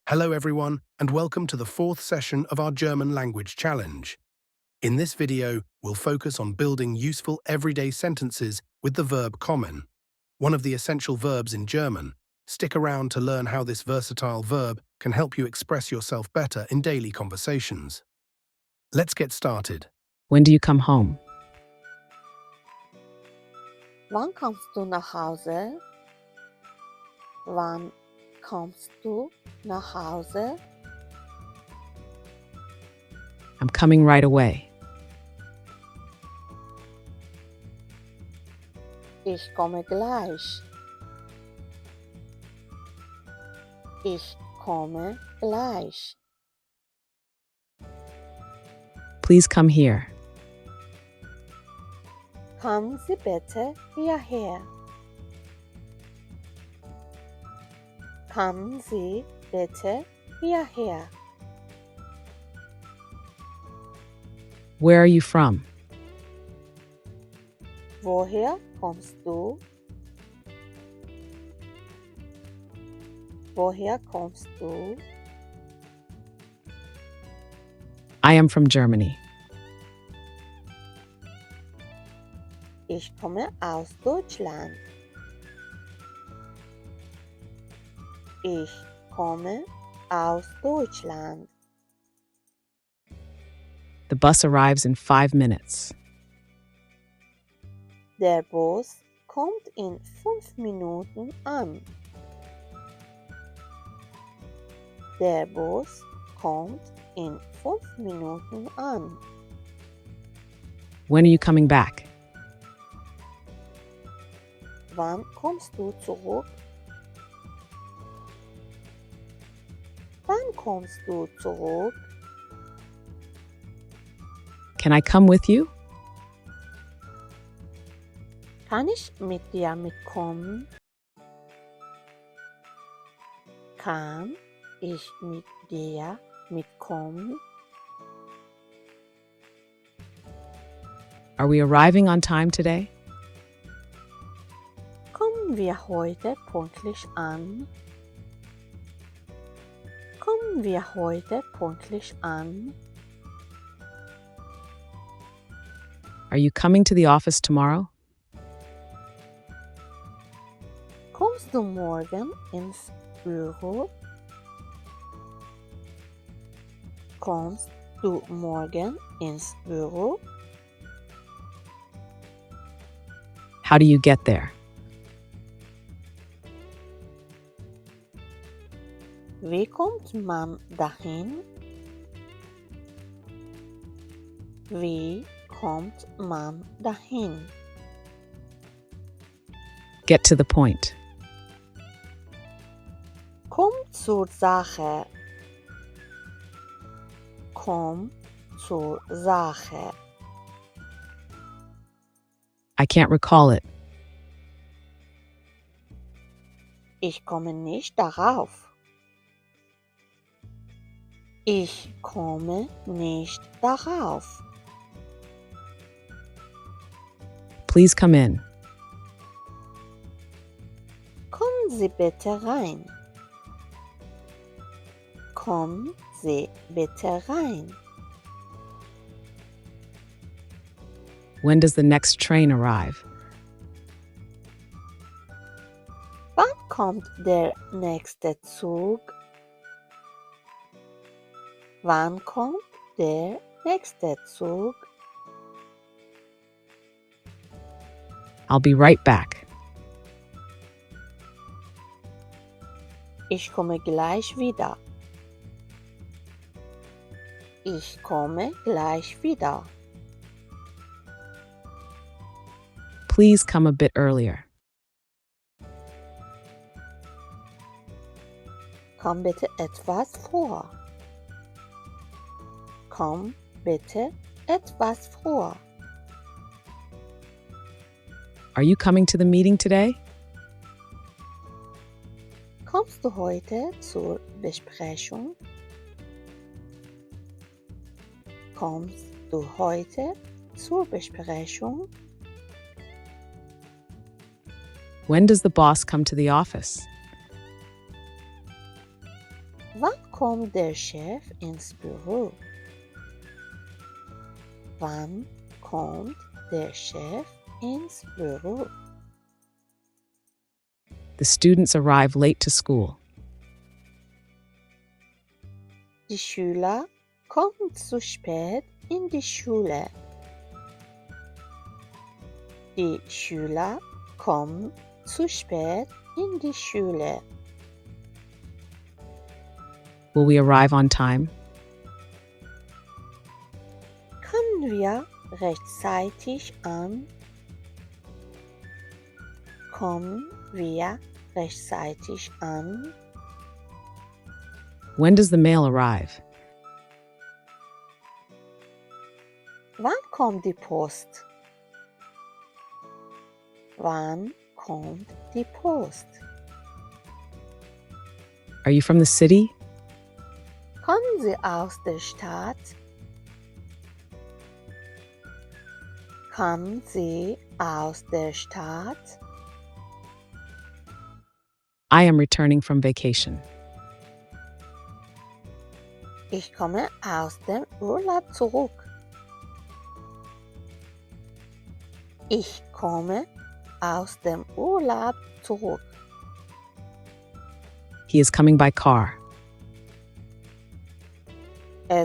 Hello everyone, and welcome to the fourth session of our German language challenge. In this video, we'll focus on building useful everyday sentences with the verb kommen, one of the essential verbs in German. Stick around to learn how this versatile verb can help you express yourself better in daily conversations. Let's get started. When do you come home? Wann kommst du nach Hause? Wann kommst du nach Hause? I'm coming right away. Ich komme gleich. Ich komme gleich. Please come here. Kommen Sie bitte hierher. Kommen Sie bitte hierher. Where are you from? Woher kommst du? Woher kommst du? I am from Germany. Ich komme aus Deutschland. Ich komme aus Deutschland. The bus arrives in 5 minutes. Der Bus kommt in 5 Minuten an. Der Bus kommt in 5 Minuten an. When are you coming back? Wann kommst du zurück? Wann kommst du zurück? Can I come with you? Kann ich mit dir mitkommen? Kann ich mit dir mitkommen? Are we arriving on time today? Kommen wir heute pünktlich an? Kommen wir heute pünktlich an? Are you coming to the office tomorrow? Kommst du morgen ins Büro? Kommst du morgen ins Büro? How do you get there? Wie kommt man dahin? Wie kommt man dahin? Get to the point. Komm zur Sache. Komm zur Sache. I can't recall it. Ich komme nicht darauf. Ich komme nicht darauf. Please come in. Kommen Sie bitte rein. Kommen Sie bitte rein. When does the next train arrive? Wann kommt der nächste Zug? Wann kommt der nächste Zug? I'll be right back. Ich komme gleich wieder. Ich komme gleich wieder. Please come a bit earlier. Komm bitte etwas vor. Komm bitte etwas vor. Are you coming to the meeting today? Kommst du heute zur Besprechung? Kommst du heute zur Besprechung? When does the boss come to the office? Wann kommt der Chef ins Büro? Wann kommt der Chef ins Büro? The students arrive late to school. Die Schüler kommen zu spät in die Schule. Die Schüler kommen zu spät in die Schule. Will we arrive on time? Kommen wir rechtzeitig an? Kommen wir rechtzeitig an? When does the mail arrive? Wann kommt die Post? Wann kommt die Post? Are you from the city? Kommen Sie aus der Stadt? Kommen Sie aus der Stadt? I am returning from vacation. Ich komme aus dem Urlaub zurück. Ich komme aus dem Urlaub zurück. He is coming by car.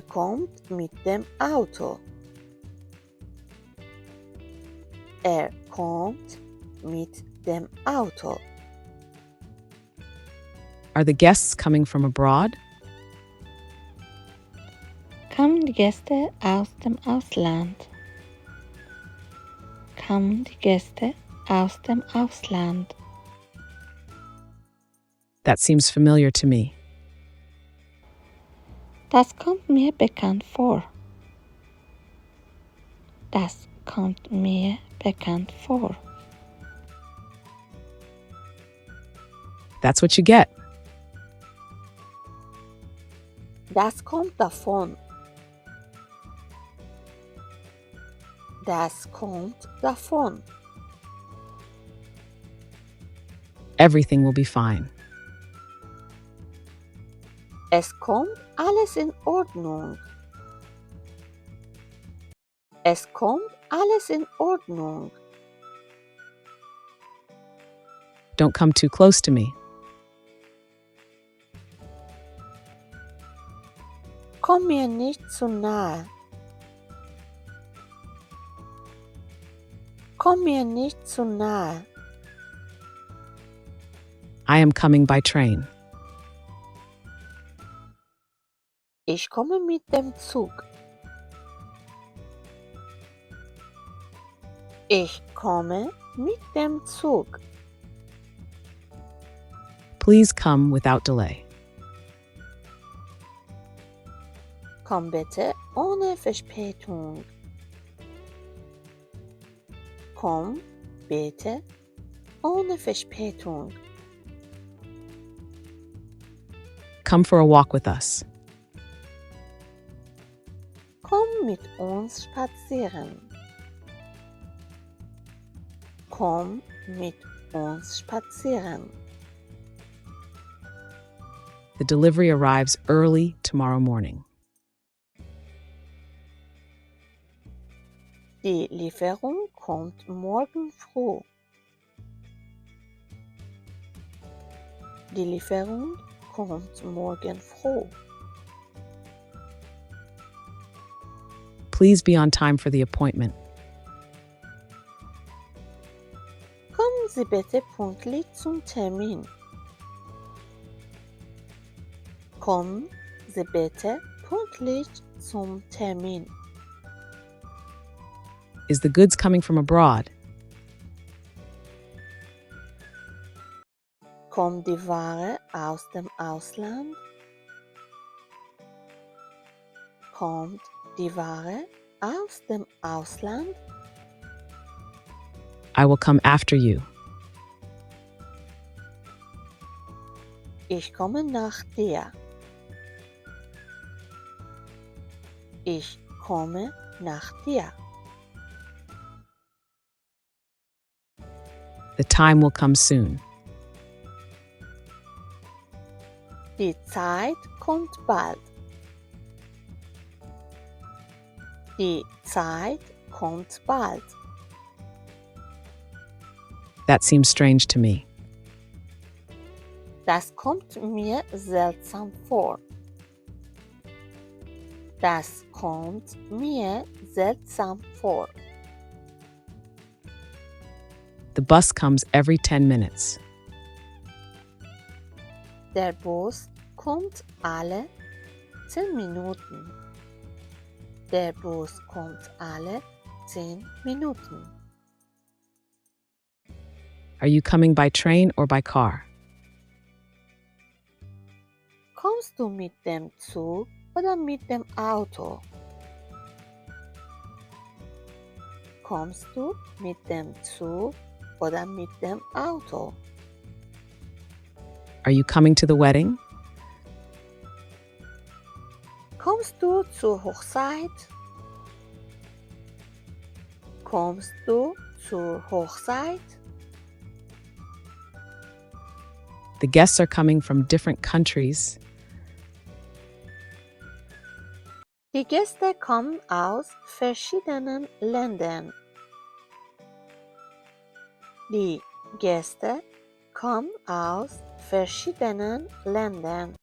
Kommt mit dem Auto. Kommt mit dem Auto. Are the guests coming from abroad? Kommen die Gäste aus dem Ausland? Kommen die Gäste aus dem Ausland? That seems familiar to me. Das kommt mir bekannt vor. Das kommt mir bekannt vor. That's what you get. Das kommt davon. Das kommt davon. Everything will be fine. Es kommt alles in Ordnung. Es kommt alles in Ordnung. Don't come too close to me. Komm mir nicht zu nahe. Komm mir nicht zu nahe. I am coming by train. Ich komme mit dem Zug. Ich komme mit dem Zug. Please come without delay. Komm bitte ohne Verspätung. Komm bitte ohne Verspätung. Come for a walk with us. Komm mit uns spazieren. Komm mit uns spazieren. The delivery arrives early tomorrow morning. Die Lieferung kommt morgen früh. Die Lieferung kommt morgen früh. Please be on time for the appointment. Kommen Sie bitte pünktlich zum Termin. Kommen Sie bitte pünktlich zum Termin. Is the goods coming from abroad? Kommt die Ware aus dem Ausland? Kommt die Ware aus dem Ausland? I will come after you. Ich komme nach dir. Ich komme nach dir. The time will come soon. Die Zeit kommt bald. Die Zeit kommt bald. That seems strange to me. Das kommt mir seltsam vor. Das kommt mir seltsam vor. The bus comes every 10 minutes. Der Bus kommt alle 10 Minuten. Der Bus kommt alle 10 Minuten. Are you coming by train or by car? Kommst du mit dem Zug oder mit dem Auto? Kommst du mit dem Zug oder mit dem Auto? Are you coming to the wedding? Kommst du zur Hochzeit? Kommst du zur Hochzeit? The guests are coming from different countries. Die Gäste kommen aus verschiedenen Ländern. Die Gäste kommen aus verschiedenen Ländern.